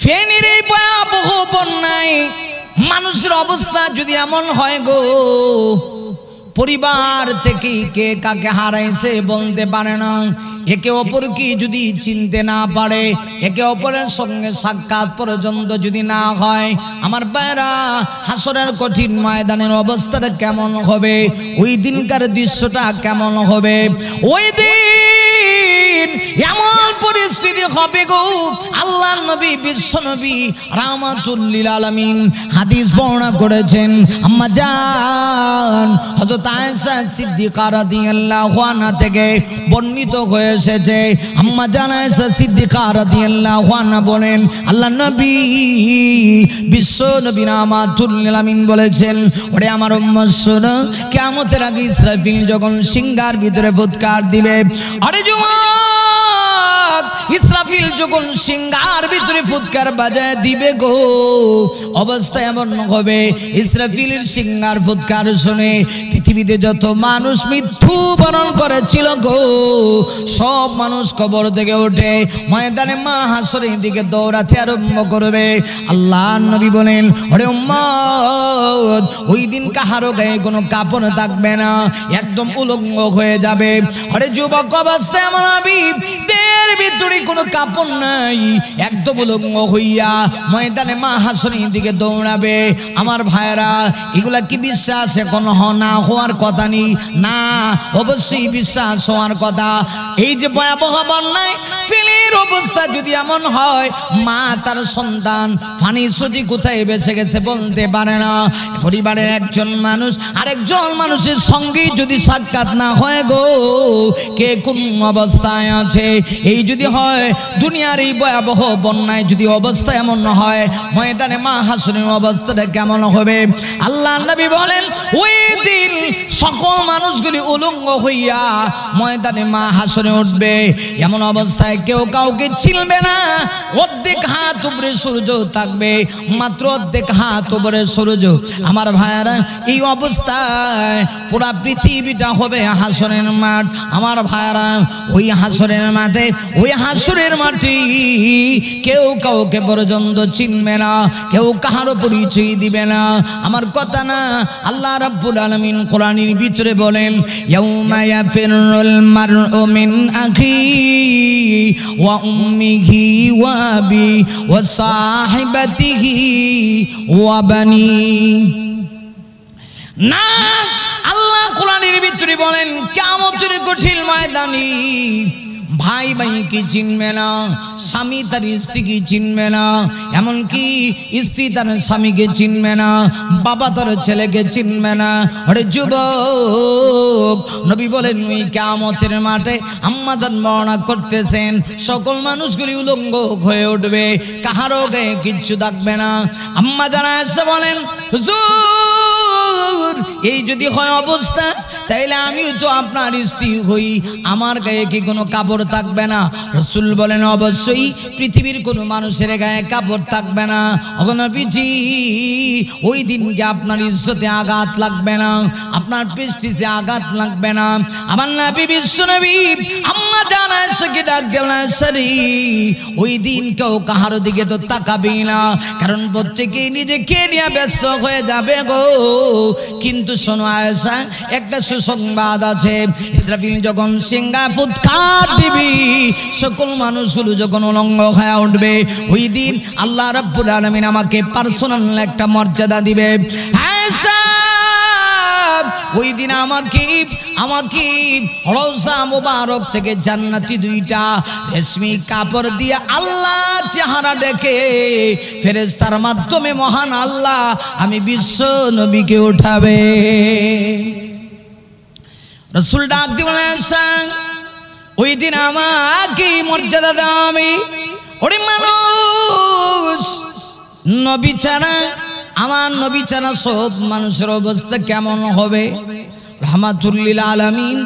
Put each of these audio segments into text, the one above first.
ফেনীর এই ভয়াবহ বন্যায় মানুষের অবস্থা যদি এমন হয় গো, পরিবার থেকে কে কাকে হারাইছে বলতে পারে না, একে অপরকে যদি চিনতে না পারে, একে অপরের সঙ্গে সাক্ষাৎ পর্যন্ত যদি না হয়, আমার ভাইরা হাসরের কঠিন ময়দানের অবস্থাটা কেমন হবে, ওই দিনকার দৃশ্যটা কেমন হবে। ওই দিন এমন পরিস্থিতি হবে গো, আল্লাহর নবী বিশ্ব নবী রাহমাতুল লিল আলামিন হাদিস বর্ণনা করেছেন। আম্মা জান হযরত আয়েশা সিদ্দিকা রাদিয়াল্লাহু আনহা থেকে বর্ণিত হয়ে এসেছে। আম্মা জান আয়েশা সিদ্দিকা রাদিয়াল্লাহু আনহা বলেন, আল্লাহর নবী বিশ্ব নবী রাহমাতুল লিল আলামিন বলেছেন, ওরে আমার উম্মত শোনো, কিয়ামতের আগে ইসরাফিল যখন সিংহার ভিতরে ফুৎকার দিবে, আরে যুবক, ইসরাফিল যখন সিংহার ভিতরে ফুৎকার বাজায় দিবে গো, অবস্থা এমন হবে, ইসরাফিলের সিংহার ফুৎকার শুনে পৃথিবীতে যত মানুষ মৃত্যু বরণ করেছিল গো, সব মানুষ কবর থেকে উঠে ময়দানে মাহশরের দিকে দৌড়াতে আরম্ভ করবে। আল্লাহর নবী বলেন, ওরে উম্মত, ওই দিন কাহারো গায়ে কোনো কাপড় থাকবে না, একদম উলঙ্গ হয়ে যাবে। আরে যুবক অবস্থায় আমার হাবিব দেহের ভিতরে কোনো কাপড় নাই, একদম উলঙ্গ হইয়া ময়দানে মাহশরের দিকে দৌড়াবে। আমার ভাইরা, এগুলা কি বিশ্বাস এখন না হওয়ার কথা নেই? না, অবশ্যই বিশ্বাস হওয়ার কথা। এই যে ভয়াবহ বন্যায় ফেনীর অবস্থা যদি এমন হয়, মা তার সন্তান ফানি স্রোতে কোথায় বেঁচে গেছে বলতে পারে না। পরিবারের একজন মানুষ আরেকজন মানুষের সঙ্গে যদি সাক্ষাৎ না হয় গো, কে কোন অবস্থায় আছে, এই যদি হয় দুনিয়ার এই ভয়াবহ বন্যায় যদি অবস্থা এমন হয়, ময়দানে মাহশরের অবস্থাটা কেমন হবে? আল্লাহর নবী বলেন, ওই দিন সকল মানুষগুলি উলঙ্গ হইয়া ময়দানে মাহশরে উঠবে। এমন অবস্থায় কেউ কাউকে চিনবে না, অর্ধেক হাত উপরে সূর্য থাকবে, মাত্র অর্ধেক হাত উপরে সূর্য। আমার ভাইয়ারা, এই অবস্থায় পুরা পৃথিবীটা হবে হাসরের মাঠ। আমার ভাইয়ারা, ওই হাসরের মাঠে, ওই হাসরের মাটি কেউ কাউকে পর্যন্ত চিনবে না, কেউ কাহারও পরিচয় দিবে না। আমার কথা না, আল্লাহ রাব্বুল আলামিন কোরআনের ভিতরে বলেন, ইয়াউমা ইয়াফিরুল মারউ মিন আখিহি ওয়া উম্মিহি ওয়া আবি ওয়া সাহিবাতিহি ওয়া বানি। না, আল্লাহ কোরআনের ভিতরে বলেন, কিয়ামতের কঠিন ময়দানে ভাই ভাইকে চিনবে না, স্বামী তার স্ত্রীকে চিনবে না, এমনকি স্ত্রী তার স্বামীকে চিনবে না, বাবা তার ছেলেকে চিনবে না। আরে যুবক, নবী বলেন, ওই কিয়ামতের মাঠে আম্মা জান বর্ণনা করতেছেন, সকল মানুষগুলি উলঙ্গ হয়ে উঠবে, কাহারও গায়ে কিচ্ছু থাকবে না। আম্মা জান এসে বলেন, হুজুর, এই যদি হয় অবস্থা, তাইলে আমিও তো আপনার স্ত্রী হই, আমার গায়ে কি কোনো কাপড় থাকবে না? রাসূল বলেন, অবশ্যই পৃথিবীর কোনো মানুষের গায়ে কাপড় থাকবে না। ওগো নবীজি, ওই দিনকে আপনার ইজ্জতে আঘাত লাগবে না, আপনার প্রেস্টিজে আঘাত লাগবে না। আমার নবী বিশ্ব নবী আম্মা জান আয়েশাকে ডাক দিলেন, সারি, ওই দিন কেউ কাহার দিকে তো তাকাবে না, কারণ প্রত্যেকেই নিজেকে নিয়ে ব্যস্ত হয়ে যাবে গো। কিন্তু শোনো আয়েশা, একটা সুসংবাদ আছে, ইসরাফিল যখন সিংহা ফুৎকার দিবি, সকল মানুষগুলো যখন উলঙ্গ হয়ে উঠবে, ওই দিন আল্লাহ রাব্বুল আলামিন আমাকে পার্সোনাল একটা মর্যাদা দিবে। আয়েশা, ওই দিন আমাকে রওজা মুবারক থেকে জান্নাতি দুইটা রেশমি কাপড় দিয়ে আল্লাহ চেহারা দেখে ফেরেশতার মাধ্যমে মহান আল্লাহ আমি বিশ্ব নবীকে উঠাবে। রাসূল ডাক দিলেন, ওই দিন আমাকে মর্যাদা দাও। আমি, ওরে মানুষ, নবী ছাড়া, আমার নবী ছাড়া সব মানুষের অবস্থা কেমন হবে? রাহমাতুল লিল আলামিন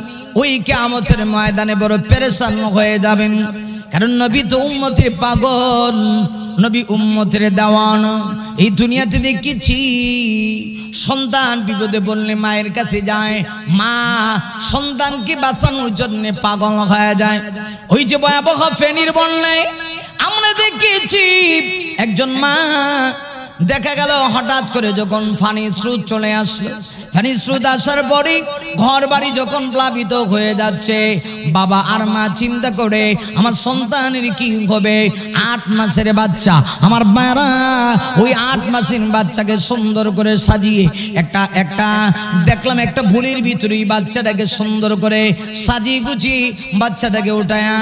ওই কিয়ামতের ময়দানে বড় পেরেশান হয়ে যাবেন, কারণ নবী তো উম্মতের পাগল, নবী উম্মতের দেওয়ান। এই দুনিয়াতে দেখেছি সন্তান বিপদে বললে মায়ের কাছে যায়, মা সন্তানকে বাঁচানোর জন্য পাগল হয়ে যায়। ওই যে ভয়াবহ ফেনীর বন্যায় আমরা দেখেছি একজন মা দেখা গেল হঠাৎ করে যখন পানি স্রোত চলে আসলো, পানি স্রোত আসার পরে ঘর বাড়ি যখন প্লাবিত হয়ে যাচ্ছে, বাবা আর মা চিন্তা করে আমার সন্তানের কি হবে। 8 মাসের বাচ্চা, আমার মারা ওই 8 মাসের বাচ্চাকে সুন্দর করে সাজিয়ে একটা দেখলাম একটা ভুলির ভিতরেই বাচ্চাটাকে সুন্দর করে সাজিয়ে গুছিয়ে বাচ্চাটাকে উঠায়া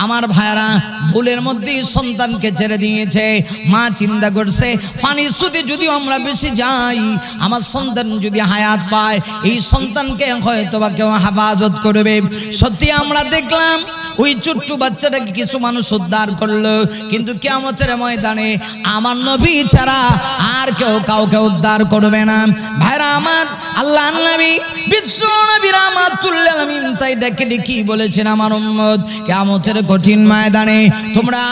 আমার ভাইরা ভুলের মধ্যে সন্তানকে ছেড়ে দিয়েছে। মা চিন্তা করছে পানি স্রোতে যদি আমরা বেশি যাই, আমার সন্তান যদি হায়াত পায়, এই সন্তানকে হয়তো বা কেউ হেফাজত করবে। সত্যি আমরা দেখলাম ওই ছোট্ট বাচ্চাটাকে কিছু মানুষ উদ্ধার করলো, কিন্তু কিয়ামতের ময়দানে আমার নবী ছাড়া আর কেউ কাউকে উদ্ধার করবে না। ভাইরা আমার, আল্লাহর নবী বিশ্ব নবী রাহমাতুল লিল আলামিন তাই ডেকে ডেকে বলেছেন, আমার উম্মত কিয়ামতের কঠিন ময়দানে তোমরা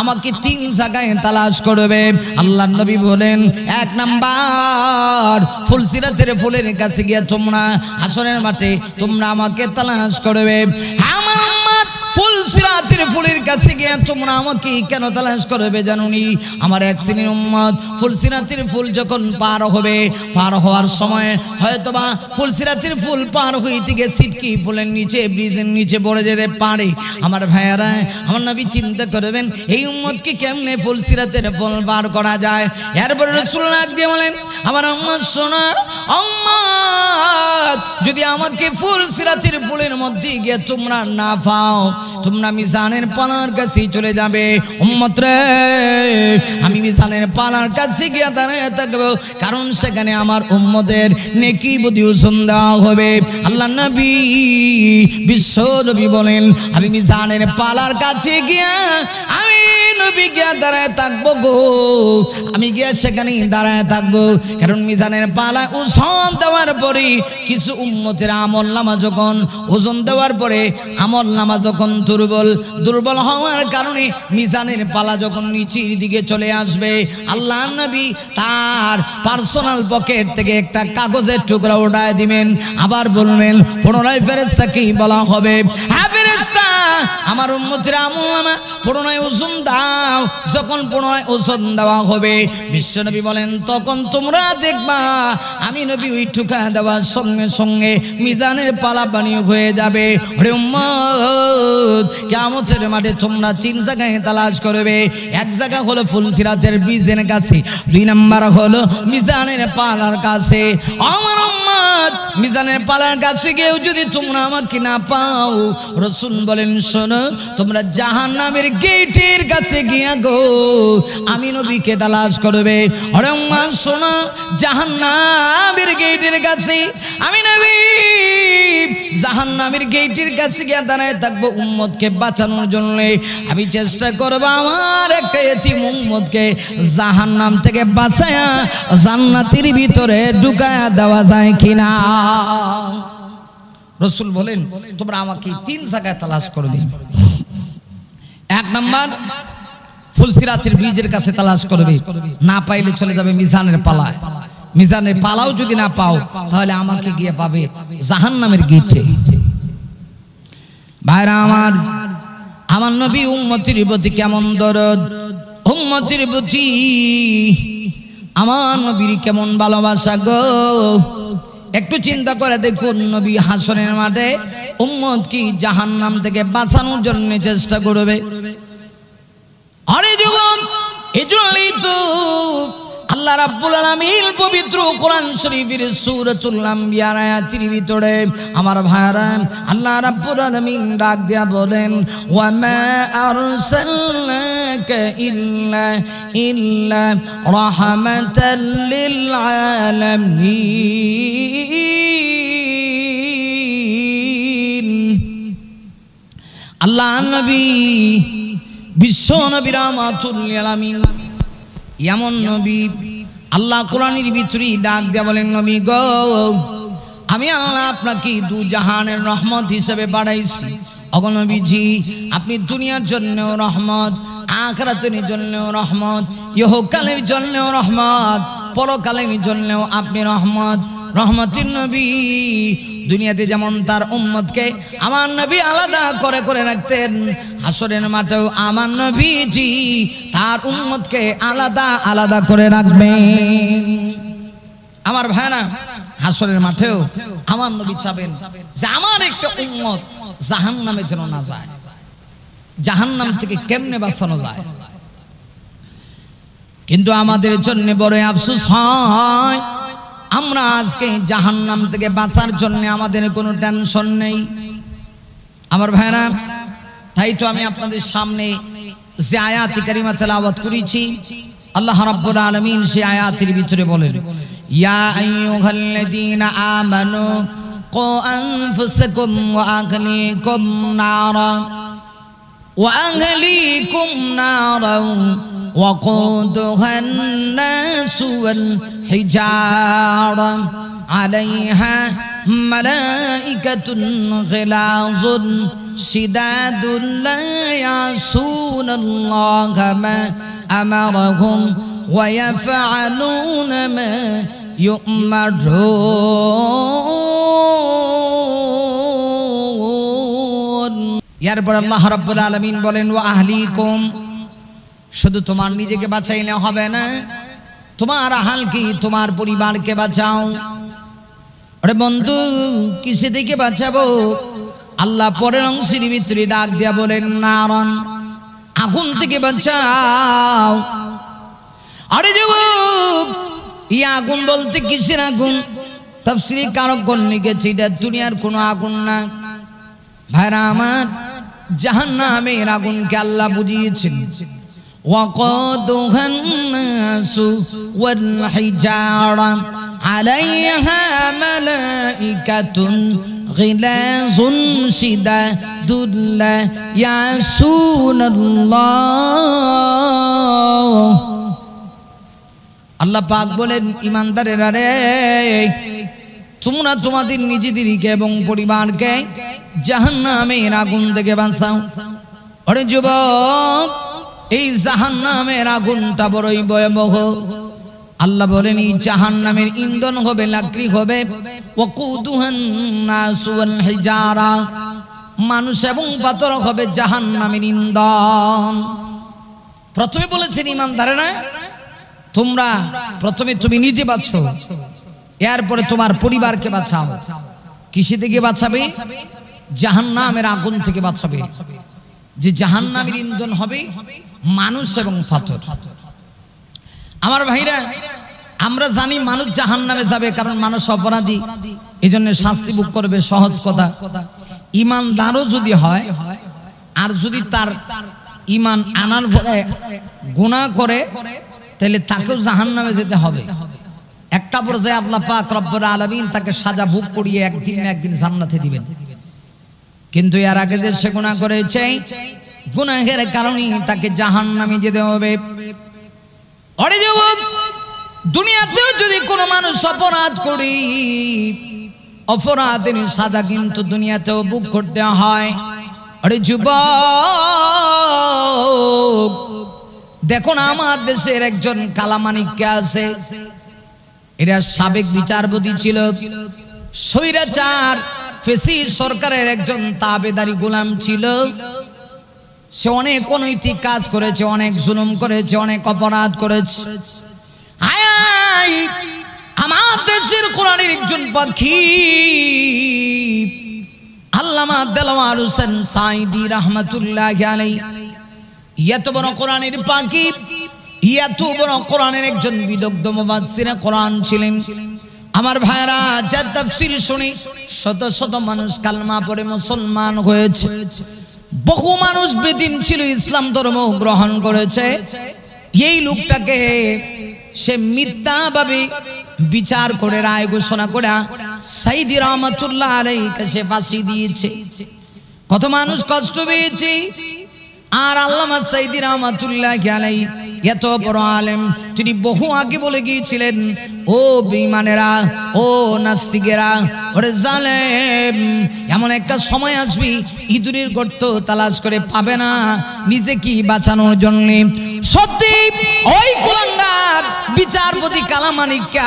আমাকে 3 জায়গায় তালাশ করবে। আল্লাহর নবী বলেন, 1 নাম্বার ফুলসিরাতের ফুলের কাছে গিয়ে তোমরা হাসরের মাঠে তোমরা আমাকে তালাশ করবে। আমার উম্মত ফুলসিরাতের ফুলের কাছে গিয়ে তোমরা আমাকে কেন তালাশ করবে জানুনি? আমার এক শ্রেণীর উম্মত ফুলসিরাতের ফুল যখন পার হবে, পার হওয়ার সময় হয়তোবা ফুলসিরাতের ফুল পার হইতে গিয়ে ছিটকি ফুলের নিচে ব্রিজের নিচে পড়ে যেতে পারে। আমার ভাইয়ারা, আমার নবী চিন্তা করবেন এই উম্মতকে কেমনে ফুলসিরাতের ফুল পার করা যায়। এরপর রাসূলুল্লাহ দিয়ে বলেন, আমার উম্মত শোনো, উম্মত যদি আমাকে ফুলসিরাতের ফুলের মধ্যে গিয়ে তোমরা না পাও, তোমরা মিজানের পালার কাছে চলে যাবে। উম্মত রে, আমি মিজানের পালার কাছে গিয়ে দাঁড়িয়ে থাকবো, কারণ সেখানে আমার উম্মতের নেকি বুদ্ধি ওজন দেওয়া হবে। আল্লাহ নবী বিশ্ব নবী বলেন, আমি মিজানের পালার কাছে গিয়ে আমি নবী গিয়ে দাঁড়ায় থাকবো গো, আমি গিয়ে সেখানে দাঁড়ায় থাকবো। কারণ মিজানের পালায় ওজন দেওয়ার পরে কিছু উম্মতের আমল নামা যখন ওজন দেওয়ার পরে আমল নামা যখন দুর্বল হওয়ার কারণে মিজানের পালা যখন নিচের দিকে চলে আসবে, আল্লাহ নবী তার পার্সোনাল পকেট থেকে একটা কাগজের টুকরা উঠায় দিবেন, আবার বলবেন পুনরায় ফেরেশতাকে বলা হবে, হ্যাঁ ফেরেশতা আমার উম্মতের আমল নামা পুনরায় ওজন দাও। যখন পুনরায় ওজন দেওয়া হবে, বিশ্বনবী বলেন তখন তোমরা দেখবা আমি নবী ওই টুকা দেওয়ার সঙ্গে সঙ্গে মিজানের পালা বানিয়ে হয়ে যাবে। ওরে উম্মত, কিয়ামতের মাঠে তোমরা 3 জায়গায় তালাশ করবে। 1 জায়গা হলো ফুলসিরাতের বীজের কাছে, 2 নাম্বার হলো মিজানের পালার কাছে। আমার উম্মত মিজানের পালার কাছে গিয়েও যদি তোমরা আমাকে না পাও, রাসূল বলেন শোনো, তোমরা জাহান্নামের গেটের কাছে গিয়া গো আমি নবীকে তালাশ করবে। ওরে উম্মত শোনো, জাহান্নামের গেটের কাছে আমি নবী জাহান্নামের গেটের কাছে গিয়ে দাঁড়ায় থাকবো উম্মতকে বাঁচানোর জন্য। আমি চেষ্টা করব আমার একটা এতিম উম্মতকে জাহান্নাম থেকে বাঁচায়া জান্নাতের ভিতরে ঢুকায়া দেওয়া যায় কিনা। রাসূল বলেন তোমরা আমাকে 3 জায়গায় তালাশ করবে। 1 নাম্বার ফুলসিরাতের ব্রিজের কাছে তালাশ করবে, না পাইলে চলে যাবে মিজানের পালায়। মিজানের পালাও যদি না পাও, তাহলে আমাকে গিয়ে পাবে জাহান্নামের গেটে। ভাইরা আমার নবী উম্মতের প্রতি কেমন দরদ, উম্মতের প্রতি আমার নবীর কেমন ভালোবাসা গো। একটু চিন্তা করে দেখুন, নবী হাসরের মাঠে উম্মত কি জাহান্নাম থেকে বাঁচানোর জন্য চেষ্টা করবে। আরে যুবক, এজন্যই তো আল্লাহ রাব্বুল আলামিন পবিত্র কোরআন শরীফের সূরাতুল আম্বিয়ার আয়াতের ভিতরে আমার ভাইরা আল্লাহ রাব্বুল আলামিন ডাক দিয়া বলেন, ওয়া মা আরসালনাকা ইল্লা রাহমাতাল লিল আলামিন। আল্লাহ নবী বিশ্ব নবী রাহমাতুল লিল আলামিন এমন নবী আল্লাহ কোরআনের ভিতরে ডাক দিয়া বলেন, নবী গো আমি আল্লাহ আপনাকে 2 জাহানের রহমত হিসেবে বাড়াইছি। ওগো নবীজি, আপনি দুনিয়ার জন্যও রহমত, আখিরাতের জন্যও রহমত, ইহকালের জন্যও রহমত, পরকালের জন্যও আপনি রহমত। রহমতের নবী দুনিয়াতে যেমন তার উম্মতকে আমার নবী আলাদা করে করে রাখতেন, হাসরের মাঠেও আমার নবীজি তার উম্মতকে আলাদা আলাদা করে রাখবেন। আমার ভাইরা, হাসরের মাঠেও আমার নবী চাবেন যে আমার একটা উম্মত জাহান্নামে যেন না যায়, জাহান্নাম থেকে কেমনে বাঁচানো যায়। কিন্তু আমাদের জন্য বড় আফসোস হয়, আমরা আজকে জাহান্নাম থেকে বাঁচার জন্য আমাদের কোনো টেনশন নেই। আমার ভাইরা, তাই তো আমি আপনাদের সামনে যে আয়াত কারিমা তেলাওয়াত করেছি, আল্লাহ রাব্বুল আলামিন সেই আয়াতের ভিতরে বলেন, ইয়া আইয়ুহাল্লাযীনা আমানু কু আনফুসাকুম ওয়া আহলিকুম নারা وقودها الناس والحجارة عليها ملائكة غلاظ شداد لا يعصون الله ما أمرهم ويفعلون ما يؤمرون। এরপর আল্লাহ রাব্বুল আলামিন বলেন, ওয়া আহলিকুম, শুধু তোমার নিজেকে বাঁচাইলে হবে না, তোমার আহাল কি, তোমার পরিবারকে বাঁচাও। আরে বন্ধু, কিসে থেকে বাঁচাবো? আল্লাহ পরের অংশের ভিতরে ডাক দিয়া বলেন, নারন, আগুন থেকে বাঁচাও। আরে যুবক, এই আগুন বলতে কিসের আগুন? তাফসীরে কারকগণ লিখেছে এটা দুনিয়ার কোনো আগুন না। ভাইরা আমার, জাহান্নামের আগুনকে আল্লাহ বুঝিয়েছেন, وقودها الناس والحجارة عليها ملائكة غلاظ شداد لا يعصون الله। আল্লাহ পাক বলেন, ইমানদারেরা রে, তোমরা তোমাদের নিজেদেরকে এবং পরিবারকে জাহান্নামের আগুন থেকে বাঁচাও। আরে যুবক, এই জাহান্নামের আগুনটা বড়ই ভয়াবহ। আল্লাহ বলেন, এই জাহান্নামের ইন্ধন হবে, লাকড়ি হবে, ওয়াকুদুহান নাসু ওয়াল হিজারা, মানুষ এবং পাথর হবে জাহান্নামের ইন্ধন। প্রথমে বলেছেন ইমানদারেরা, তোমরা প্রথমে তুমি নিজে বাঁচো, এরপরে তোমার পরিবারকে বাঁচাও। কিসে থেকে বাঁচাবে? জাহান্নামের আগুন থেকে বাঁচাবে, যে জাহান্নামের ইন্ধন হবে মানুষ এবং পাথর। আমার ভাইরা, আমরা জানি মানুষ জাহান্নামে যাবে, কারণ মানুষ অপরাধী, এজন্য শাস্তি ভোগ করবে। সহজ কথা, ইমানদারও যদি হয় আর যদি তার ইমান আনার পরে গুনাহ করে, তাহলে তাকেও জাহান্নামে যেতে হবে। একটা পর্যায়ে আল্লাহ পাক রব্বুল আলামিন তাকে সাজা ভোগ করিয়ে একদিন না একদিন জান্নাতে দিবেন। কিন্তু এর আগে যে সে গুনাহ করেছে, গুনাহের কারণে তাকে জাহান্নামে যেতে হবে। আরে যুবক, দুনিয়াতেও যদি কোনো মানুষ অপরাধ করে, অপরাধের সাজা কিন্তু দুনিয়াতেও ভোগ করতে হয়। আরে যুবক, দেখুন আমার দেশের একজন কালামানিক আছে, এরা সাবেক বিচারপতি ছিল, স্বৈরাচার ফেসিস্ট সরকারের একজন তাবেদারি গোলাম ছিল। সে অনেক অনৈতিক কাজ করেছে, অনেক জুলুম করেছে, অনেক অপরাধ করেছে। আমার দেশের কোরআনের একজন পাখি আল্লামা দেলোয়ার হোসেন সাঈদী রাহমাতুল্লাহি আলাইহি, এত বড় কোরআনের পাখি, এত বড় কোরআনের একজন বিদগ্ধ মুফাসসিরে কোরআন ছিলেন। আমার ভাইরা, যা তাফসীর শুনি শত শত মানুষ কালমা পড়ে মুসলমান হয়েছে, বহু মানুষ বেদিন ছিল, ইসলাম ধর্ম গ্রহণ করেছে। এই লোকটাকে সে মিথ্যাভাবে বিচার করে রায় ঘোষণা করে সাঈদী রাহমাতুল্লাহ আলাইহিকে সে ফাঁসি দিয়েছে। কত মানুষ কষ্ট পেয়েছে। আর আল্লামা সাঈদী রাহমাতুল্লাহি আলাইহি এত বড় আলেম, তিনি বহু আগে বলে গিয়েছিলেন, ও বেঈমানেরা, ও নাস্তিকেরা, ওরে জালেম, এমন একটা সময় আসবে ইঁদুরের গর্ত তালাশ করে পাবে না নিজে কি বাঁচানোর জন্য। সত্যি ওই কুলাঙ্গার বিচারপতি কালামানিককে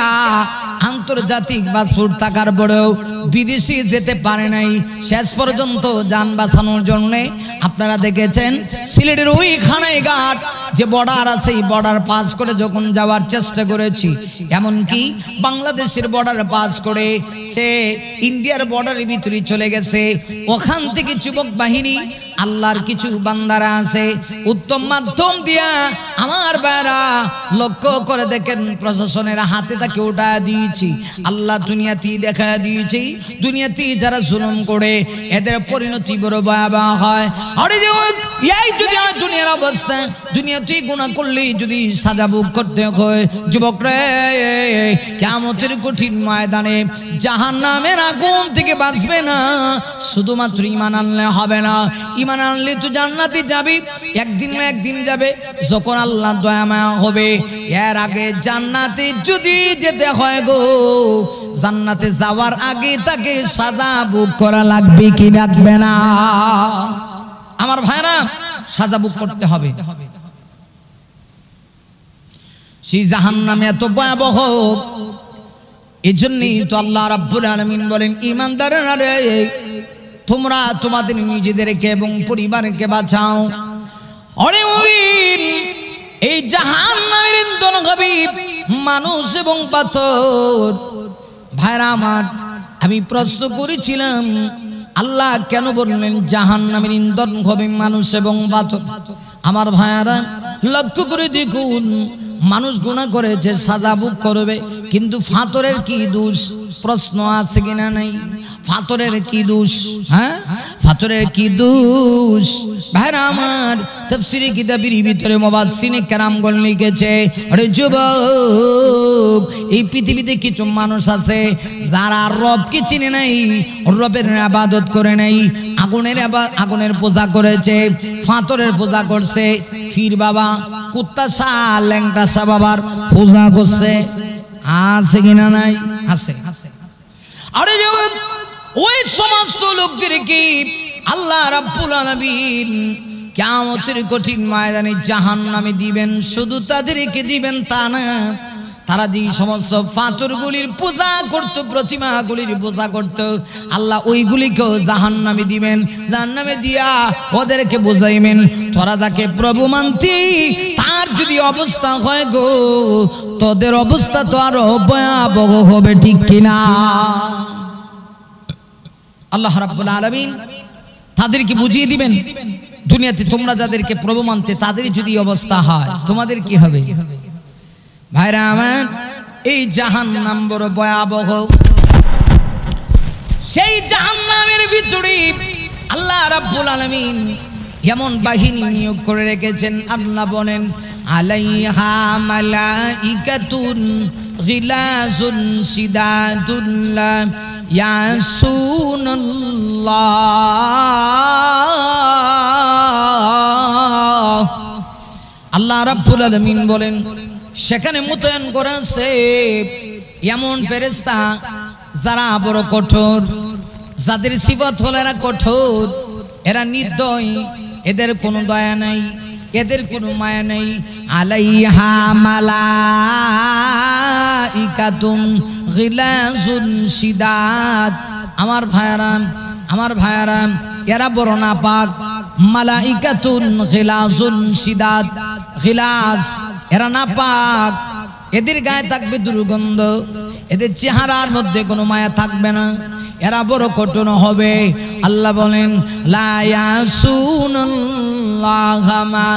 আন্তর্জাতিক পাসপোর্ট থাকার পরেও বিদেশে যেতে পারে নাই, শেষ পর্যন্ত যান বাঁচানোর জন্য আপনারা দেখেছেন সিলেটের ওই খানাইঘাট যে বর্ডার আছে, এই বর্ডার পাস করে যখন যাওয়ার চেষ্টা করেছি, এমনকি বাংলাদেশের বর্ডার পাস করে সে ইন্ডিয়ার বর্ডারের ভিতরে চলে গেছে। ওখান থেকে যুবক বাহিনী আল্লাহর কিছু বান্দারা আছে উত্তম মাধ্যম দিয়া আমার ভাইরা লক্ষ্য করে দেখেন প্রশাসনের হাতে তাকে উঠা দিয়েছি। আল্লাহ দুনিয়াতেই দেখা দিয়েছি, দুনিয়াতেই যারা জুলুম করে এদের পরিণতি বড় ভয়াবহ হয়। আরে এই যদি দুনিয়ার অবস্থা, দুনিয়াতেই গুনাহ করলে যদি সাজা ভোগ করতে হয় যুবকরা, কিয়ামতের কঠিন ময়দানে জাহান্নামের আগুন থেকে বাঁচবে না। শুধুমাত্র ঈমান আনলে হবে না, ঈমান আনলে তো জান্নাতে যাবি, একদিন না একদিন যাবে। যখন আল্লাহ দয়া মায়া হবে, এর আগে জান্নাতে যদি যেতে হয় গো, জান্নাতে যাওয়ার আগে তাকে সাজা ভোগ করা লাগবে কি লাগবে না? আমার ভাইরা, সাজা ভোগ করতে হবে। সেই জাহান্নাম এত ভয়াবহ, এজন্যই তো আল্লাহ রাব্বুল আলামিন বলেন, ঈমানদাররা রে, তোমরা তোমাদের নিজেদেরকে এবং পরিবারকে বাঁচাও। আরে মুমিন, এই জাহান্নামের ইন্ধন হবে মানুষ এবং পাথর। ভাইরা আমার, আমি প্রশ্ন করেছিলাম আল্লাহ কেন বললেন জাহান্নামের ইন্ধন হবে মানুষ এবং পাথর? আমার ভাইয়ারা লক্ষ্য করে দেখুন, মানুষ গুনাহ করেছে, সাজা ভোগ করবে, কিন্তু পাথরের কি দোষ? প্রশ্ন আছে কিনা নাই? পাথরের কি দোষ? হ্যাঁ, পাথরের কি দোষ? ভাইরা আমার, তাফসীরে কিতাবের ভিতরে মুফাসসিরিনে কেরামগণ লিখেছে, আরে যুবক, এই পৃথিবীতে কিছু মানুষ আছে যারা রবকে চিনে নাই, রবের ইবাদত করে নাই, আগুনের পূজা করেছে, পাথরের পূজা করছে, পীর বাবা, কুত্তা সা, ল্যাংটা সা বাবার পূজা করছে। আছে কিনা নাই? আছে। আরে যুবক, ওই সমস্ত লোকদেরকে আল্লাহ রাব্বুল আলামিন কিয়ামতের কঠিন ময়দানে জাহান্নামে দিবেন। শুধু তাদেরকে দিবেন তা না, তারা যে সমস্ত পাথরগুলির পূজা করত, প্রতিমাগুলির পূজা করত, আল্লাহ ওইগুলিকেও জাহান্নামে দিবেন। জাহান্নামে দিয়া ওদেরকে বুঝাইবেন, তোরা যাকে প্রভু মানতি তার যদি অবস্থা হয় গো, তোদের অবস্থা তো আরো ভয়াবহ হবে, ঠিক কিনা? আল্লাহ রাব্বুল আলামিন তাদেরকে বুঝিয়ে দিবেন, দুনিয়াতে তোমরা যাদেরকে প্রভু মানতে তাদের যদি অবস্থা হয়, তোমাদের কি হবে? ভাইরা আমার, এই জাহান্নাম বড় ভয়াবহ। সেই জাহান্নামের ভিতরে আল্লাহ রাব্বুল আলামিন এমন বাহিনী নিয়োগ করে রেখেছেন। আল্লাহ বলেন, আলাইহা মালাইকাতুন গিলাজুন শিদাদুন লা ইয়াসুনাল্লাহ। আল্লাহ রাব্বুল আলামিন বলেন, সেখানে মোতায়েন করেছে এমন ফেরেশতা যারা বড় কঠোর, যাদের সিফাত হলো এরা কঠোর, এরা নির্দয়, এদের কোনো দয়া নাই, এদের কোনো মায়া নাই। আলাইহা মালাইকাতুন গিলাজুন শিদাদ। আমার ভাইয়ারা, এরা বড় নাপাক। মালাইকাতুন গিলাজুন শিদাদ, গিলাজ, এরা নাপাক, এদের গায়ে থাকবে দুর্গন্ধ, এদের চেহারার মধ্যে কোনো মায়া থাকবে না, এরা বড় কঠোর হবে। আল্লাহ বলেন, লা ইয়াসুনাল্লাহা মা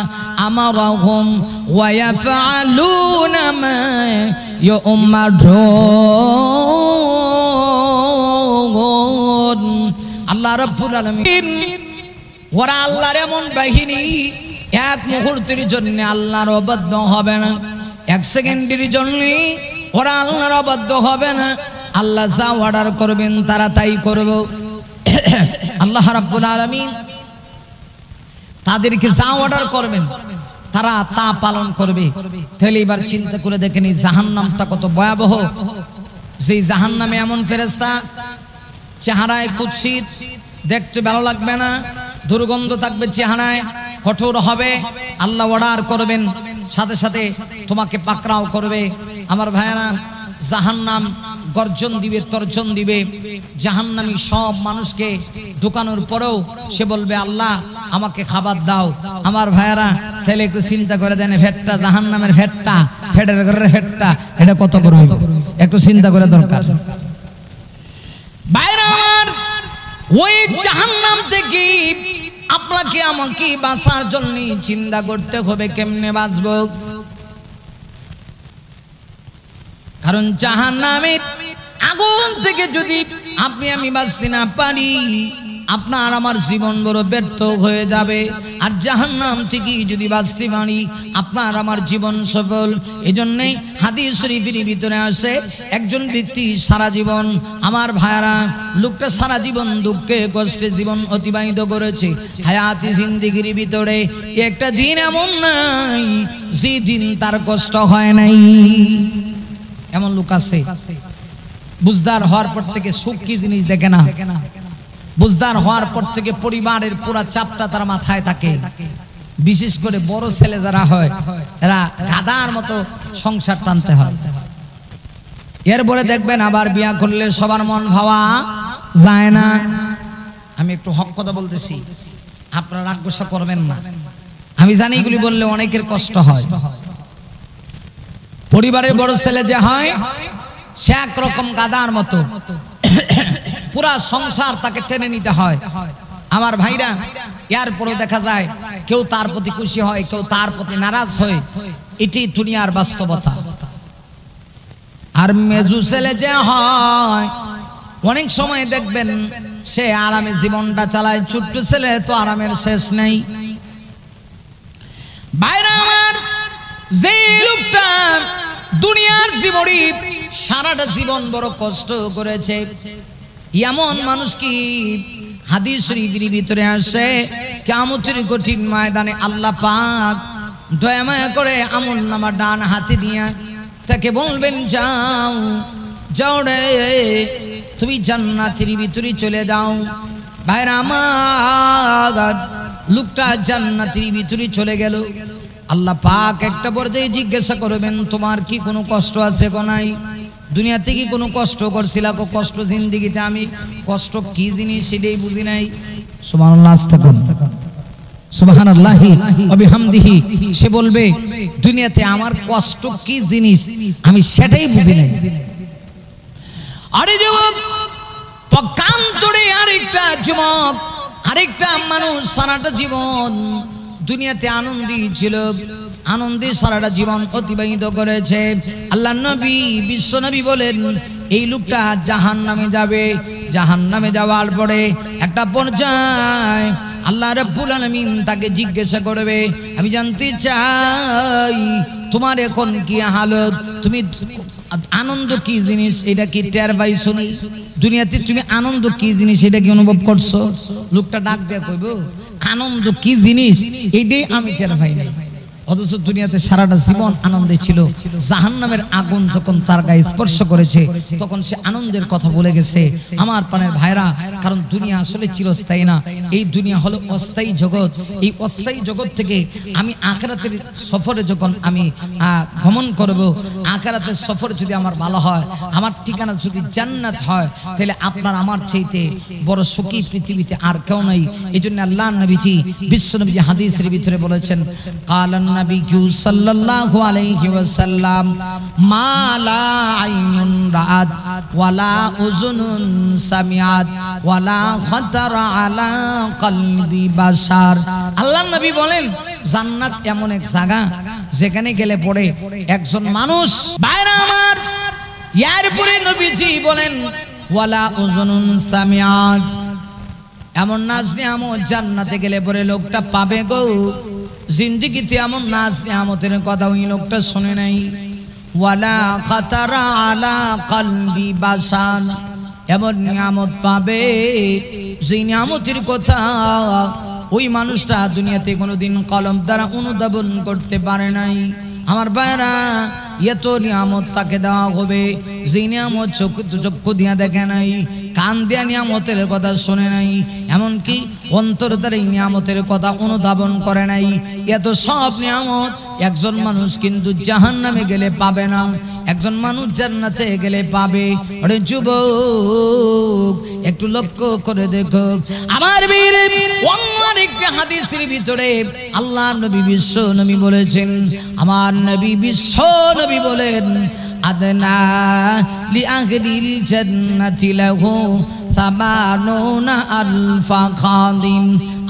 আমারাহুম ওয়া ইয়াফআলুনা মা ইউমারুন। আল্লাহ রাব্বুল আলামিন, ওরা আল্লাহর এমন বাহিনী, এক মুহূর্তের জন্য আল্লাহর অবাধ্য হবে না, এক সেকেন্ডের জন্য ওরা আল্লাহর অবাধ্য হবে না। আল্লাহ যা অর্ডার করবেন তারা তাই করব। আল্লাহ রাব্বুল আলামিন তাদেরকে যা অর্ডার করবেন তারা তা পালন করবে। তাহলে এবার চিন্তা করে দেখেন এই জাহান্নামটা কত ভয়াবহ। সেই জাহান্নামে এমন ফেরেশতা, চেহারায় কুৎসিত, দেখতে ভালো লাগবে না, দুর্গন্ধ থাকবে চেহারায়, কঠোর হবে। আল্লাহ অর্ডার করবেন, সাথে সাথে তোমাকে পাকড়াও করবে। আমার ভাইয়েরা, জাহান্নাম গর্জন দিবে, তর্জন দিবে। জাহান্নামী সব মানুষকে ঢুকানোর পরেও সে বলবে আল্লাহ আমাকে খাবার দাও। আমার ভাইয়ারা তাহলে একটু চিন্তা করে দেন, ভেটটা জাহান্নামের ভেটটা, ভেটের ঘরের ভেটটা, এটা কত বড় হইব একটু চিন্তা করে দরকার। ভাইরা আমার, ওই জাহান্নাম থেকে আপনাকে আমাকে বাঁচার জন্য চিন্তা করতে হবে কেমনে বাঁচবো। কারণ জাহান্নামের আগুন থেকে যদি আপনি আমি বাঁচতে না পারি, আপনার আমার জীবন বড় ব্যর্থ হয়ে যাবে। আর জাহান্নাম থেকে যদি বাঁচতে পারি, আপনার আমার জীবন সফল। এজন্যই হাদিস শরীফের ভিতরে আসে, একজন ব্যক্তি সারা জীবন, আমার ভাইয়ারা, লোকটা সারা জীবন দুঃখে কষ্টে জীবন অতিবাহিত করেছে। হায়াতি জিন্দেগির ভিতরে একটা দিন এমন নাই যে দিন তার কষ্ট হয় নাই। এমন লোক আছে বুঝদার হওয়ার পর থেকে সুখ কি জিনিস দেখে না। বুঝদার হওয়ার পর থেকে পরিবারের পুরা চাপটা তার মাথায় থাকে। বিশেষ করে বড় ছেলে যারা হয়, এরা গাধার মতো সংসার টানতে হয়। এরপরে দেখবেন আবার বিয়া করলে সবার মন ভাবা যায় না। আমি একটু হক কথা বলতেছি, আপনারা রাগ গোসা করবেন না। আমি জানি এগুলি বললে অনেকের কষ্ট হয়। পরিবারের বড় ছেলে যে হয়, সে একরকম গাধার মতো, পুরা সংসার তাকে টেনে নিতে হয়। আমার ভাইরা, এরপরও দেখা যায় কেউ তার প্রতি খুশি হয়, কেউ তার প্রতি নারাজ হয়। এটি দুনিয়ার বাস্তবতা। আর মেজু ছেলে যে হয়, অনেক সময় দেখবেন সে আরামে জীবনটা চালায়। ছোট্ট ছেলে তো আরামের শেষ নেই। ভাইরা আমার, যে লোকটা দুনিয়ার জীবনে সারাটা জীবন বড় কষ্ট করেছে, এমন মানুষ কি হাদিস শরীফের ভিতরে আসে, কিয়ামতের কঠিন ময়দানে আল্লাহ পাক দয়া মায়া করে আমলনামা ডান হাতে দিয়ে তাকে বলবেন, যাও যাও রে, তুমি জান্নাতের ভিতরে চলে যাও। ভাইরা আমার, লোকটা জান্নাতের ভিতরে চলে গেল। আল্লাহ পাক একটা পর্যায়ে জিজ্ঞাসা করবেন, তোমার কি কোনো কষ্ট আছে কো নাই? দুনিয়াতে কি কোনো কষ্ট করছিলা কো? কষ্ট জিন্দেগিতে আমি কষ্ট কি জিনিস সেটাই বুঝি নাই। সুবহানাল্লাহ, আস্তাগফিরুল্লাহ, সুবহানাল্লাহি ওয়া বিহামদিহি। সে বলবে, দুনিয়াতে আমার কষ্ট কি জিনিস আমি সেটাই বুঝি নাই। আরে যুবক, পক্ষান্তরে আরেকটা যুবক, আরেকটা মানুষ সারাটা জীবন দুনিয়াতে আনন্দী ছিল, আনন্দে সারাটা জীবন অতিবাহিত করেছে। আল্লাহ নবী, বিশ্ব নবী বলেন, এই লোকটা জাহান্নামে যাবে। জাহান্নামে যাওয়ার পরে একটা পর্যায়ে আল্লাহ রাব্বুল আলামিন তাকে জিজ্ঞাসা করবে, আমি জানতে চাই তোমার এখন কি হালত, তুমি আনন্দ কি জিনিস এটা কি টের পাইছো? দুনিয়াতে তুমি আনন্দ কি জিনিস এটা কি অনুভব করছো? লোকটা ডাক দিয়ে কইব, আনন্দ কি জিনিস এইটাই আমি টের পাই নাই। অথচ দুনিয়াতে সারাটা জীবন আনন্দে ছিল। জাহান্নামের আগুন যখন তার গায়ে স্পর্শ করেছে, তখন সে আনন্দের কথা বলে গেছে। আমার প্রাণের ভাইরা, কারণ দুনিয়া আসলে চিরস্থায়ী না। এই দুনিয়া হলো অস্থায়ী জগৎ। এই অস্থায়ী জগৎ থেকে আমি আখিরাতের সফরে যখন আমি গমন করব, আখিরাতের সফর যদি আমার ভালো হয়, আমার ঠিকানা যদি জান্নাত হয়, তাহলে আপনার আমার চাইতে বড় সুখী পৃথিবীতে আর কেউ নাই। এই জন্য আল্লাহ নবীজি, বিশ্ব নবীজি হাদিসের ভিতরে বলেছেন, কালান নবী সাল্লাল্লাহু আলাইহি ওয়াসাল্লাম, মা লা আইনুন রাআত ওয়ালা উযুনুন সামিআত ওয়ালা খাতারা আলা কলবি বাশার। আল্লাহর নবী বলেন, জান্নাত এমন এক জায়গা যেখানে গেলে পড়ে একজন মানুষ, ভাইরা আমার, এরপরে নবীজি বলেন, ওয়ালা উযুনুন সামিআত, এমন নাজ নিয়ামত জান্নাতে গেলে পরে লোকটা পাবে গো। জিন্দেগিতে এমন নাজ নিয়ামতের কথা ওই লোকটা শুনে নাই। ওয়ালা খাতারা আলা কলবি বাশার, এমন নিয়ামত পাবে যে নিয়ামতের কথা ওই মানুষটা দুনিয়াতে কোনোদিন কলম দ্বারা অনুধাবন করতে পারে নাই। আমার ভাইরা, এত নিয়ামত তাকে দেওয়া হবে যে নিয়ামত চক্ষু দিয়া দেখে নাই, কান দিয়া নিয়ামতের কথা শুনে নাই, এমনকি অন্তর দ্বারা এই নিয়ামতের কথা অনুধাবন করে নাই। এত সব নিয়ামত একজন মানুষ কিন্তু জাহান্নামে গেলে পাবে না, একজন মানুষ জান্নাতে গেলে পাবে। আরে যুবক একটু লক্ষ্য করে দেখো আমার বীর, অন্য আরেকটা হাদিসের ভিতরে আল্লাহ নবী বিশ্ব নবী বলেছেন, আমার নবী বিশ্ব নবী বলেন, আদনা লি আহলিল জান্নাতি লাহু সামানুনা আলফা খাদিম।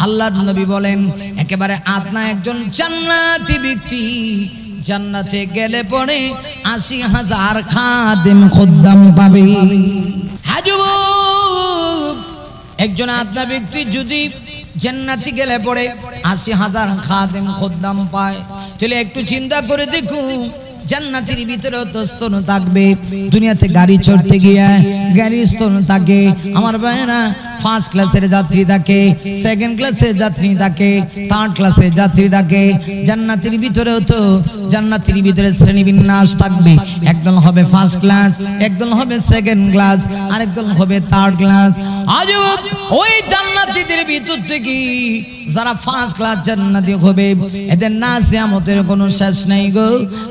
আল্লাহর নবী বলেন একেবারে আদনা একজন জান্নাতি ব্যক্তি জান্নাতে গেলে পরে ৮০,০০০ খাদেম খদ্দাম পাবে। একজন আদনা ব্যক্তি যদি জান্নাতে গেলে পরে ৮০,০০০ খাদেম খদ্দাম পায়, চলে একটু চিন্তা করে দেখুন জান্নাতের ভিতরে তো স্তন থাকবে। দুনিয়াতে গাড়ি চড়তে গিয়ে গাড়ির স্তন থাকে আমার ভাইরা, ফার্স্ট ক্লাসের যাত্রী থাকে, সেকেন্ড ক্লাসের যাত্রী থাকে, থার্ড ক্লাসের যাত্রী থাকে। জান্নাতের ভিতরেও তো জান্নাতের ভিতরে শ্রেণীবিন্যাস থাকবে, একদল হবে ফার্স্ট ক্লাস, একদল হবে সেকেন্ড ক্লাস, আরেকদল হবে থার্ড ক্লাস। আজ ওই জান্নাতীদের ভিতর থেকে যারা ফার্স্ট ক্লাস জান্নাতি হবে এদের নাসিয়ামতের কোনো শেষ নাই গো।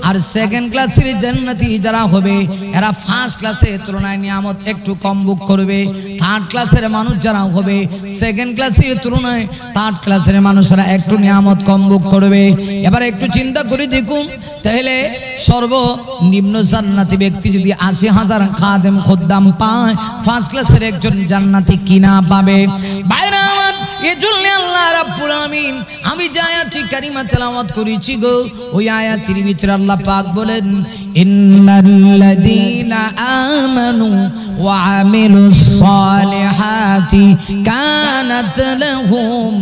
আর সেকেন্ড ক্লাসের জান্নাতি যারা হবে এরা ফার্স্ট ক্লাসের তুলনায় নিয়ামত একটু কম ভোগ করবে। থার্ড ক্লাসের মানুষ যারা হবে সেকেন্ড ক্লাসের তুলনায় থার্ড ক্লাসের মানুষরা একটু নিয়ামত কম ভোগ করবে। এবার একটু চিন্তা করে দেখুন, তাহলে সর্বনিম্ন জান্নাতি ব্যক্তি যদি ৮০,০০০ খাদেম খদ্দাম পায়, ফার্স্ট ক্লাসের একজন জান্নাতি কিনা পাবে। বাইরে আমার এজন্য আল্লাহ রাব্বুল আলামিন আমি যে আয়াতটি কারিমা তেলাওয়াত করেছি গো, ওই আয়াতের ভিতরে আল্লাহ পাক বলেন, ইন্নাল্লাযীনা আমানু ওয়া আমিলুস সালিহাতি কানাত লাহুম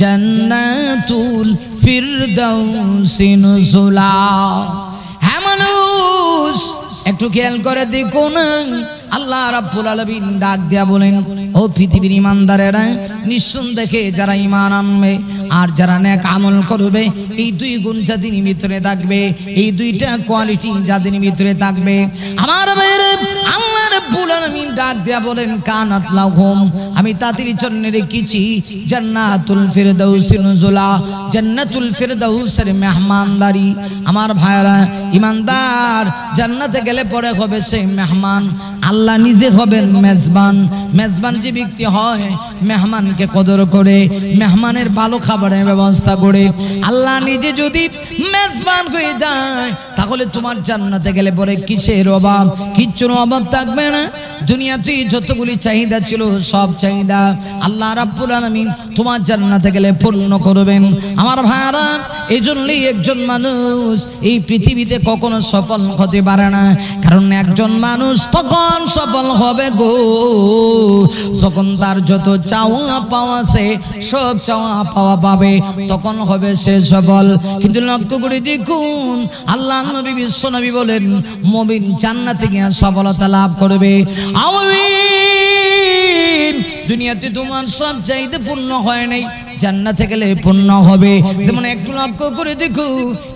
জান্নাতুল ফিরদাউসি নুজুলা। হ্যাঁ মানুষ একটু খেয়াল করে দেখুন, আল্লাহ রাব্বুল আলামিন ডাক দেয়া বলেন, ও পৃথিবীর ইমানদারেরা, নিঃসন্দেহে যারা ঈমান আনবে আর যারা নেক আমল করবে, এই দুই গুণ যাদের ভিতরে থাকবে, এই দুইটা কোয়ালিটি যাদের ভিতরে থাকবে, আমার ভাইরা আল্লাহ রাব্বুল আলামিন ডাক দেয়া বলেন, কানাত লাহুম আমি তাদের জন্য রেখেছি জান্নাতুল ফিরদাউসি নুজুলা, জান্নাতুল ফিরদাউসের মেহমানদারি। আমার ভাইরা ইমানদার জান্নাতে গেলে পরে হবে সে মেহমান, আল্লাহ নিজে হবেন মেজবান। মেজবান যে ব্যক্তি হয় মেহমানকে কদর করে, মেহমানের ভালো খাবারের ব্যবস্থা করে, আল্লাহ নিজে যদি মেজবান হয়ে যায় তাহলে তোমার জান্নাতে গেলে পরে কিসের অভাব? কিচ্ছুর অভাব থাকবে না। দুনিয়াতে যতগুলি চাহিদা ছিল সব চাহিদা আল্লাহ রাব্বুল আলামিন তোমার জান্নাতে গেলে পূর্ণ করবেন। আমার ভাইরা এই জন্যই একজন মানুষ এই পৃথিবীতে কখনো সফল হতে পারে না, কারণ একজন মানুষ তখন সফল হবে গো যখন তার যত চাওয়া পাওয়া সে সব চাওয়া পাওয়া পাবে, তখন হবে সে সফল। কিন্তু লক্ষ্য করে দেখুন আল্লাহ নবী বিশ্ব নবী বলেন, মুমিন জান্নাতে গিয়ে সফলতা লাভ করবে। আমিন। দুনিয়াতে তোমার সব চাইতে পূর্ণ হয় নাই, জান্নাতে গেলে পূর্ণ হবে। যেমন একটু লক্ষ্য করে দেখো,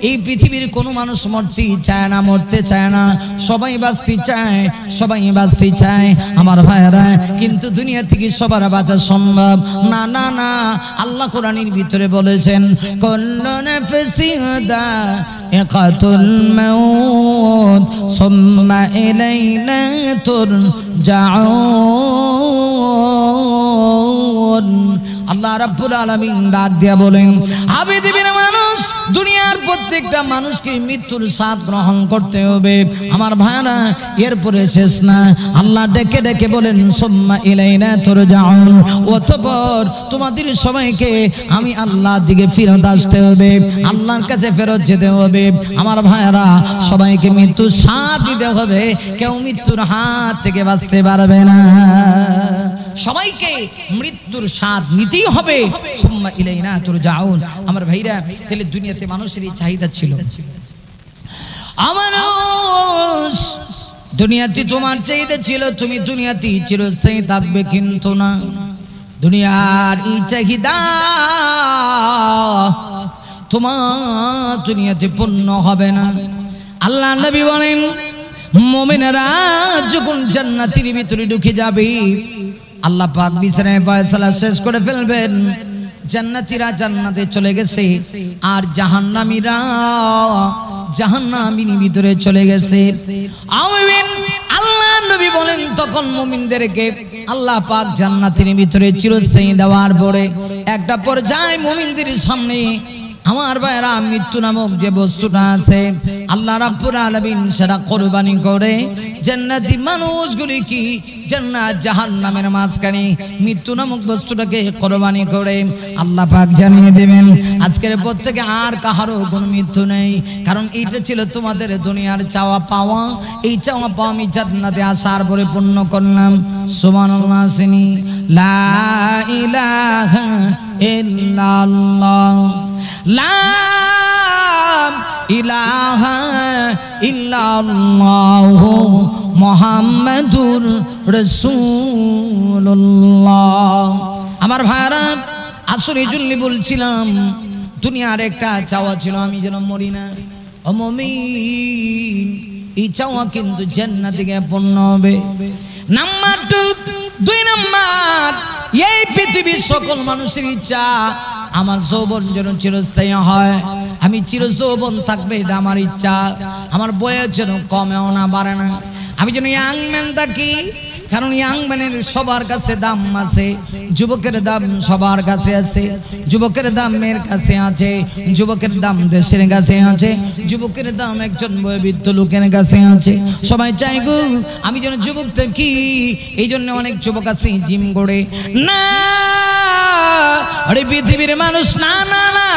এই পৃথিবীর কোনো মানুষ মরতে চায় না, মরতে চায় না, সবাই বাঁচতে চায়, সবাই বাঁচতে চায় আমার ভাইরা, কিন্তু দুনিয়া থেকে সবার বাঁচা সম্ভব না। না না, আল্লাহ কোরআনের ভিতরে বলেছেন, কুল্লু নাফসিন যায়িকাতুল মাউত সুম্মা ইলাইনা তুরজাউন। আল্লাহ রাব্বুল আলামিন ডাক দিয়া বলেন, পৃথিবীর মানুষ, দুনিয়ার প্রত্যেকটা মানুষকে মৃত্যুর স্বাদ গ্রহণ করতে হবে আমার ভাইরা, এরপরে শেষ না। আল্লাহ ডেকে ডেকে বলেন, সুম্মা ইলাইনা তুরজাউন, অতঃপর তোমাদের সবাইকে আমি আল্লাহর দিকে ফেরত আসতে হবে, আল্লাহর কাছে ফেরত যেতে হবে। আমার ভাইরা সবাইকে মৃত্যুর স্বাদ দিতে হবে, কেউ মৃত্যুর হাত থেকে বাঁচতে পারবে না, সবাইকে মৃত্যুর স্বাদ নিতেই হবে। সুম্মা ইলাইনা তুরজাউন। আমার ভাইরা তাহলে দুনিয়াতে মানুষের এই চাহিদা ছিল। আমার দুনিয়াতে তোমার চাহিদা ছিল, তুমি দুনিয়াতে চিরস্থায়ী থাকবে, কিন্তু না, দুনিয়ার এই চাহিদা তোমার দুনিয়াতে পূর্ণ হবে না। আল্লাহ নবী বলেন, মুমিনেরা যখন জান্নাতের ভিতরে ঢুকে যাবে, আল্লাহ পাক বিচারে ফয়সালা শেষ করে ফেলবেন, জান্নাতীরা জান্নাতে চলে গেছে আর জাহান্নামীরা জাহান্নামের ভিতরে চলে গেছে। আমিন। আল্লাহ নবী বলেন তখন মুমিনদেরকে আল্লাহ পাক জান্নাতের ভিতরে চিরস্থায়ী দেওয়ার পরে একটা পর্যায়ে মুমিনদের সামনে আমার ভাইরা মৃত্যু নামক যে বস্তুটা আছে আল্লাহ রাব্বুল আলামিন সেটা কুরবানি করে জান্নাতি মানুষগুলি কি জান্নাত জাহান্নামের মাঝখানে মৃত্যু নামক বস্তুটাকে কুরবানি করে আল্লাহ পাক জানিয়ে দেবেন আজকের পর থেকে আর কাহারও কোনো মৃত্যু নেই, কারণ এইটা ছিল তোমাদের দুনিয়ার চাওয়া পাওয়া। এই চাওয়া পাওয়া আমি জান্নাতে আসার পরে পূর্ণ করলাম। সুবহানাল্লাহ। সিনি লা ইলাহা ইল্লাল্লাহ লা ইলাহা ইল্লাল্লাহ মুহাম্মাদুর রাসূলুল্লাহ। আমার ভাইরা আসরে জন্য বলছিলাম দুনিয়ার একটা চাওয়া ছিল আমি যেন মরি না। ও মুমিন, এই চাওয়া কিন্তু জান্নাতে গিয়ে পূর্ণ হবে। নাম্বার 2 নাম্বার, এই পৃথিবীর সকল মানুষের ইচ্ছা আমার যৌবন যেন চিরস্থায়ী হয়, আমি চির যৌবন থাকবে এটা আমার ইচ্ছা। আমার বয়স যেন কমেও না বাড়ে না, আমি যেন ইয়াং ম্যান থাকি। কারণ ইয়াং ম্যানের সবার কাছে দাম আছে, যুবকের দাম সবার কাছে আছে, যুবকের দাম মেয়ের কাছে আছে, যুবকের দাম দেশের কাছে আছে, যুবকের দাম একজন বয়োবৃদ্ধ লোকের কাছে আছে। সবাই চাই গো আমি যেন যুবক থাকি, এই জন্য অনেক যুবক আছে জিম করে না। আরে পৃথিবীর মানুষ না না না,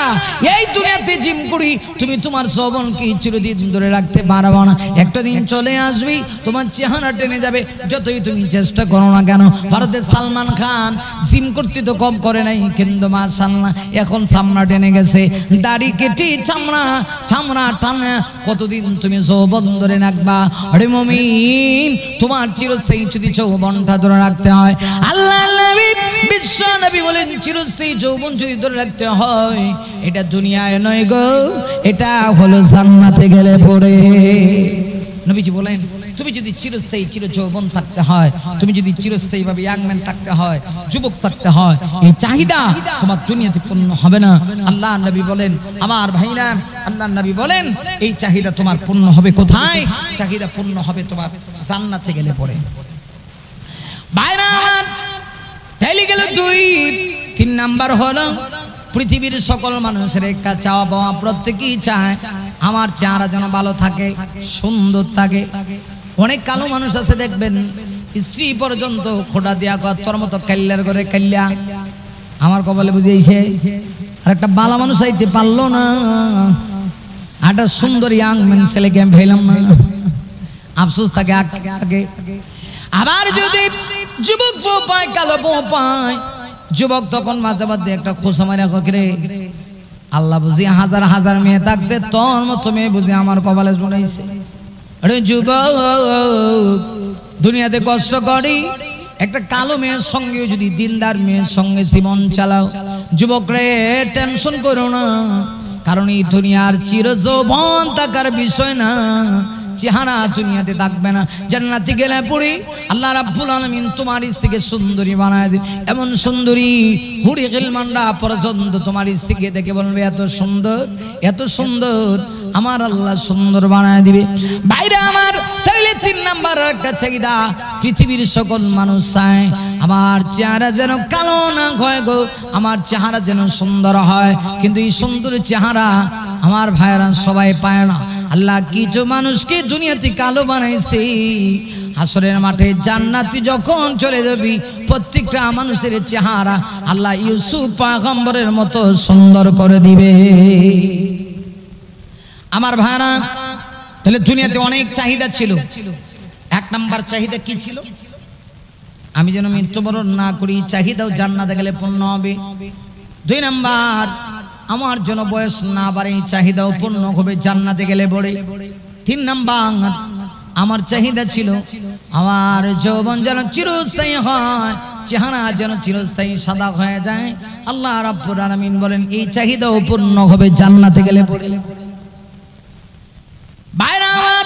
এই দুনিয়াতে জিম করি তুমি তোমার যৌবনকে চিরদিন ধরে রাখতে পারবে না। একটা দিন চলে আসবি তোমার চেহারা টেনে যাবে, যতই তুমি চেষ্টা করো না কেন। ভারতের সালমান খান জিম করতে তো কম করে নাই, কিন্তু মাশাআল্লাহ এখন চামড়া টেনে গেছে, দাড়ি কেটে চামড়া চামড়া টানা কতদিন তুমি যৌবন ধরে রাখবা। আরে মুমিন, তোমার চিরস্থায়ী যদি যৌবনটা ধরে রাখতে হয়, আল্লাহ নবী বিশ্ব নবী বলেন চিরস্থায়ী যৌবন যদি ধরে রাখতে হয় এটা দুনিয়ায় নয় গো, এটা হলো জান্নাতে গেলে পরে। নবীজি বলেন তুমি যদি চিরস্থায়ী চির যৌবন থাকতে হয়, তুমি যদি চিরস্থায়ী ভাবে ইয়াং ম্যান থাকতে হয়, যুবক থাকতে হয়, এই চাহিদা তোমার দুনিয়াতে পূর্ণ হবে না। আল্লাহ নবী বলেন আমার ভাইরা, আল্লাহ নবী বলেন এই চাহিদা তোমার পূর্ণ হবে কোথায়? চাহিদা পূর্ণ হবে তোমার জান্নাতে গেলে পরে। ভাইরা আমার তাইলে গেল 2-3 নাম্বার হলো পৃথিবীর সকল মানুষের একটা চাওয়া পাওয়া, প্রত্যেকেই চায় আমার চেহারা যেন ভালো থাকে, সুন্দর থাকে। অনেক কালো মানুষ আছে দেখবেন স্ত্রী পর্যন্ত খোটা দিয়া কয় তোর মতো কাল্লার করে কাল্লা আমার কপালে বুঝিয়েছে। আর একটা ভালো মানুষ আইতে পারলো না, একটা সুন্দর ইয়াং ম্যান ছেলেকে আমি পেলাম না, আফসোস থাকে আগে। আবার যদি যুবক বউ পায়, কালো বউ পায়, যুবক তখন মাঝে মাঝে একটা খোসা মারা রে আল্লাহ বুঝি হাজার হাজার মেয়ে থাকতে তোর মতো মেয়ে বুঝি আমার কপালে জুড়াইছে। আরে যুবক দুনিয়াতে কষ্ট করি, একটা কালো মেয়ের সঙ্গে যদি দিনদার মেয়ের সঙ্গে জীবন চালাও। যুবক রে টেনশন করো না, কারণ এই দুনিয়ার চির যৌবন থাকার বিষয় না, চেহারা দুনিয়াতে থাকবে না। জান্নাতে গেলে পরে আল্লাহ রাব্বুল আলামিন তোমার স্ত্রীকে সুন্দরী বানায় দিবে, এমন সুন্দরী হুরি গিলমানরা পর্যন্ত তোমার স্ত্রীকে দেখে বলবে এত সুন্দর এত সুন্দর, আমার আল্লাহ সুন্দর বানায় দিবে। বাইরে আমার তাইলে 3 নাম্বার একটা চাহিদা পৃথিবীর সকল মানুষ চায় আমার চেহারা যেন কালো না হয় গো, আমার চেহারা যেন সুন্দর হয়। কিন্তু এই সুন্দর চেহারা আমার ভাইরা সবাই পায় না। আল্লাহ কিছু মানুষকে দুনিয়াতে কালো বানাইছে, হাসরের মাঠে জান্নাতে যখন চলে যাবি প্রত্যেকটা মানুষের চেহারা আল্লাহ ইউসুফ পয়গম্বরের মতো সুন্দর করে দিবে। আমার ভাইরা তাহলে দুনিয়াতে অনেক চাহিদা ছিল। 1 নাম্বার চাহিদা কি ছিল? আমি যেন মৃত্যুবরণ না করি, চাহিদাও জান্নাতে গেলে পূর্ণ হবে। 2 নাম্বার আমার যেন বয়স না বাড়ে, চাহিদাও পূর্ণ হবে জান্নাতে গেলে পরে। 3 নাম্বার আমার চাহিদা ছিল আমার যৌবন যেন চিরস্থায়ী হয়, চেহারা যেন চিরস্থায়ী সাদা হয়ে যায়। আল্লাহ রাব্বুল আলামিন বলেন এই চাহিদাও পূর্ণ হবে জান্নাতে গেলে পরে। বাইরে আমার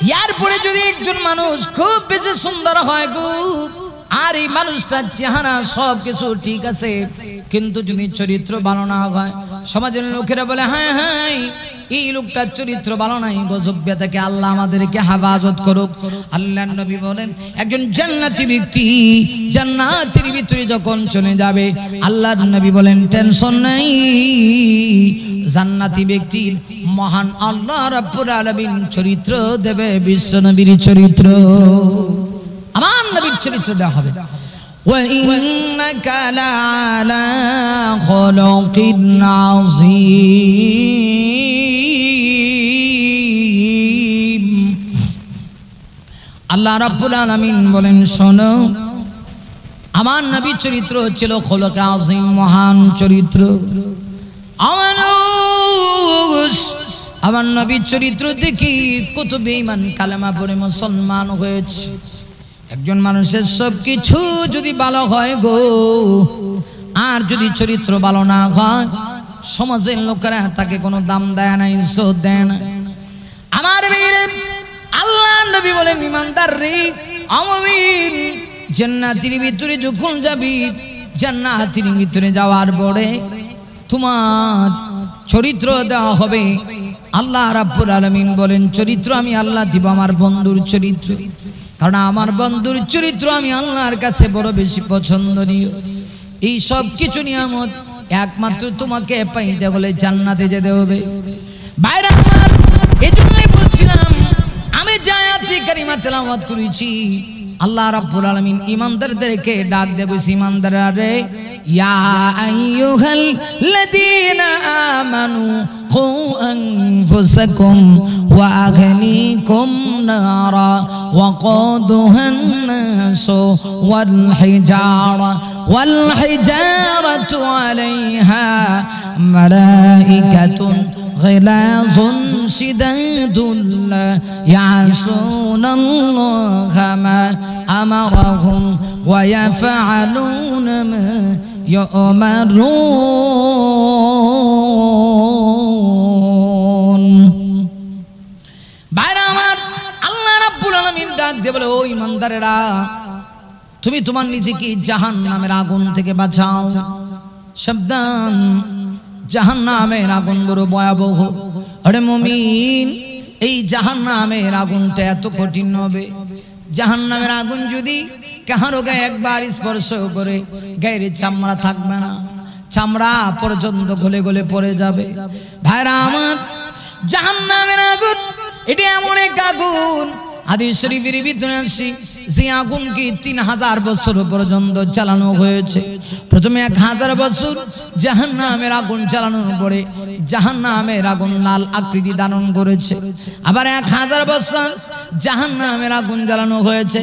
ইয়ার পরে যদি একজন মানুষ খুব বেশি সুন্দর হয় গো, আর এই মানুষটার চেহারা সব কিছু ঠিক আছে, কিন্তু যদি চরিত্র ভালো না হয়, সমাজের লোকেরা বলে হ্যাঁ হ্যাঁ এই লোকটার চরিত্র ভালো নাই, গজব থেকে আল্লাহ আমাদেরকে হেফাজত করুক। আল্লাহর নবী বলেন একজন জান্নাতি ব্যক্তি জান্নাতের ভিতরে যখন চলে যাবে, আল্লাহর নবী বলেন টেনশন নাই, জান্নাতি ব্যক্তির মহান আল্লাহ রাব্বুল আলামিন চরিত্র দেবে, বিশ্ব নবীর চরিত্র, আমার নবীর চরিত্র দেওয়া হবে। وَإِنَّكَ لَعَلَى خُلُقٍ عَظِيمٍ। আল্লাহ রাব্বুল আলামিন বলেন শোনো, আমার নবীর চরিত্র ছিল খুলুক আযীম, মহান চরিত্র। আমার নবীর চরিত্র দেখি কত বেঈমান কালেমা পড়ে মুসলমান হয়েছে। একজন মানুষের সবকিছু যদি ভালো হয় গো, আর যদি চরিত্র ভালো না হয়, সমাজের লোকেরা তাকে কোনো দাম দেয় না, ইজ্জত দেয় না। আমার বীর আল্লাহ নবী বলেন ইমানদার রে আমিন, জান্নাতের ভিতরে যখন যাবি, জান্নাতের ভিতরে যাওয়ার পরে তোমার চরিত্র দেওয়া হবে। আল্লাহ রাব্বুল আলামিন বলেন চরিত্র আমি আল্লাহ দিব আমার বন্ধুর চরিত্র, কারণ আমার বন্ধুর চরিত্র আমি আল্লাহর কাছে বড় বেশি পছন্দনীয়। এই সব কিছু নিয়ামত একমাত্র তোমাকে পাইতে হলে জান্নাতে যেতে হবে। ভাইরা আমার, এজন্যই বলছিলাম আমি যে আয়াতে কারিমা তেলাওয়াত করেছি, আল্লাহ রাব্বুল আলামিন ঈমানদারদেরকে ডাক দেবে, ঈমানদাররা রে ইয়া আইয়ুহাল লাযীনা আমানু কু আনফুসাকুম ওয়া আহলিকুম নারা ওয়াকুদুহান নাসু ওয়াল হিজারাতু আলাইহা মালাইকাতুন غلاظ شداد لا يعصون الله ما أمرهم ويفعلون ما يؤمرون। বাইরামার আল্লাহ রাব্বুল আলামিন ডাক দিয়ে বলে ও ঈমানদারেরা, তুমি তোমার নিজেকে জাহান্নামের আগুন থেকে বাঁচাও। সাবধান, জাহান্নামের আগুন বড় ভয়াবহ। আরে মুমিন, এই জাহান্নামের আগুনটা এত কঠিন হবে, জাহান্নামের আগুন যদি কাহারো গায়ে একবার স্পর্শ করে গায়ের চামড়া থাকবে না, চামড়া পর্যন্ত গলে গলে পড়ে যাবে। ভাইরা আমার, জাহান্নামের আগুন এটা এমন এক আগুন, হাদিস শরীফের ভিতরে আসছে যে আগুনকে 3000 বছর পর্যন্ত জ্বালানো হয়েছে। প্রথমে 1000 বছর জাহান্নামের আগুন জ্বালানোর পরে জাহান্নামের আগুন লাল আকৃতি ধারণ করেছে। আবার 1000 বছর জাহান্নামের আগুন জ্বালানো হয়েছে,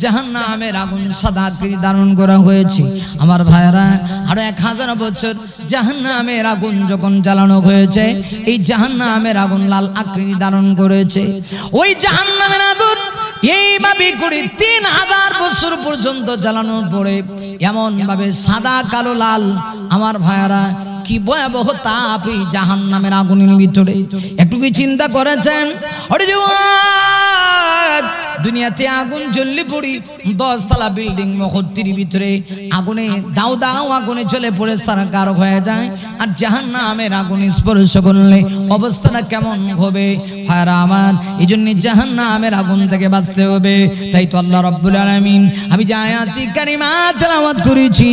জাহান্নামের আগুন সাদা আকৃতি ধারণ করা হয়েছে। আমার ভাইরা, আরো 1000 বছর জাহান্নামের আগুন যখন জ্বালানো হয়েছে, এই জাহান্নামের আগুন লাল আকৃতি ধারণ করেছে। ওই জাহান্নামের আগুন এইভাবে করে 3000 বছর পর্যন্ত জ্বালানোর পরে এমন ভাবে সাদা কালো লাল। আমার ভাইরা, কি ভয়াবহ তাপ এই জাহান্নামের আগুনের ভিতরে, একটু কি চিন্তা করেছেন? ওরে যুবক, দুনিয়াতে আগুন জ্বললে পড়ি 10 তলা বিল্ডিং মহত্তির ভিতরে আগুনে দাও দাও আগুনে জ্বলে পড়ে সারাকার হয়ে যায়, আর জাহান্নামের আগুন স্পর্শ করলে অবস্থাটা কেমন হবে? ভাইরা আমার, এই জন্য জাহান্নামের আগুন থেকে বাঁচতে হবে। তাই তো আল্লাহ রাব্বুল আলামিন আমি যে আয়াতে কারিমা তেলাওয়াত করেছি,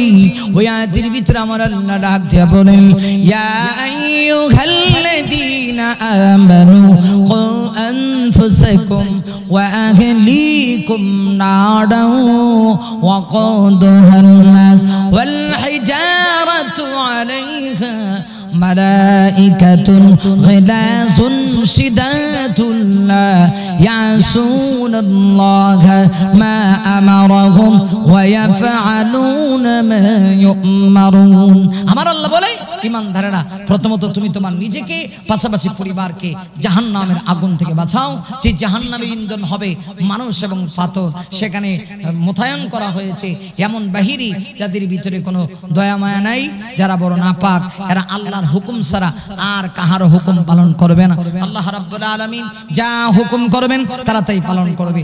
ওই আয়াতের ভিতরে আমার আল্লাহ ডাক দিয়ে বলেন ইয়া আইয়ুহাল্লাযীনা আমানু কু আনফুসাকুম ওয়া আহলিকুম নারান ওয়াকুদুহান নাস ওয়াল হিজারাতু আলাইহা মালাইকাতুন গিলাযুন শিদাদুন লা ইয়াসুনাল্লাহা মা আমারাহুম ওয়া ইয়াফআলুনা মা ইউমারুন। আমার আল্লাহ বলে ঈমানদারেরা, প্রথমত তুমি তোমার নিজেকে পাশাপাশি পরিবারকে জাহান্নামের আগুন থেকে বাঁচাও। যে জাহান্নামের ইন্ধন হবে মানুষ এবং পাথর, সেখানে মোতায়েন করা হয়েছে এমন বাহিনী যাদের ভিতরে কোনো দয়া মায়া নাই, যারা বড় নাপাক, এরা আল্লাহর হুকুম ছাড়া আর কাহার হুকুম পালন করবে না। আল্লাহ রাব্বুল আলামিন যা হুকুম করবেন তারা তাই পালন করবে।